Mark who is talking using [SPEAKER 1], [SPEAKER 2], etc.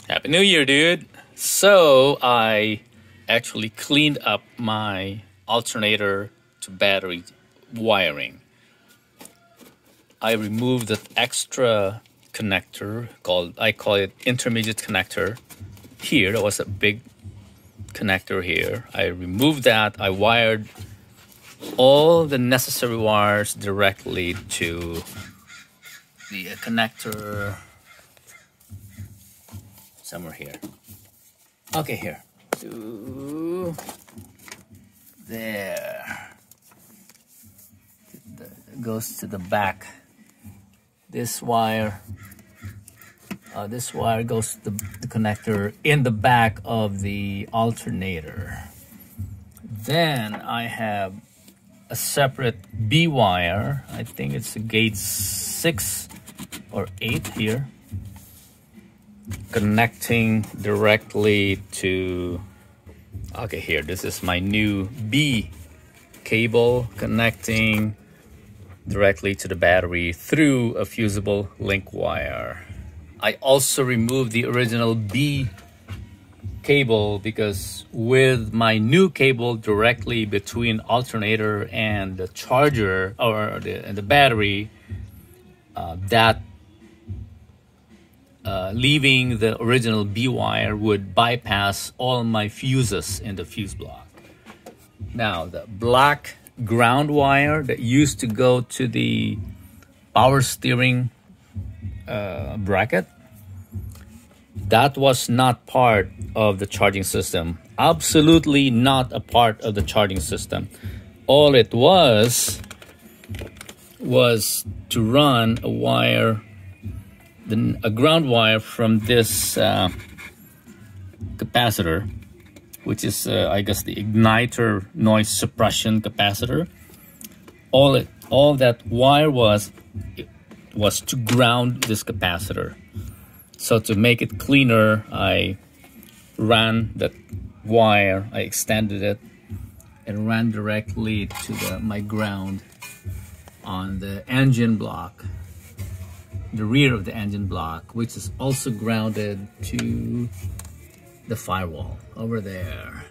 [SPEAKER 1] Happy New Year, dude. So I actually cleaned up my alternator to battery wiring. I removed the extra connector I call it intermediate connector. Here, there was a big connector here. I removed that. I wired all the necessary wires directly to the connector somewhere here. Okay, here. To there. It goes to the back. This wire goes to the connector in the back of the alternator. Then I have a separate B wire. I think it's a gate 6 or 8 here, connecting directly to, okay, here, this is my new B cable connecting directly to the battery through a fusible link wire. I also removed the original B cable because with my new cable directly between alternator and the charger or the battery, leaving the original B wire would bypass all my fuses in the fuse block. Now, the black ground wire that used to go to the power steering bracket, that was not part of the charging system. Absolutely not a part of the charging system. All it was to run a wire, a ground wire from this capacitor, which is I guess the igniter noise suppression capacitor. All that wire was to ground this capacitor. So to make it cleaner, I ran that wire, I extended it and ran directly to my ground on the engine block, the rear of the engine block, which is also grounded to the firewall over there.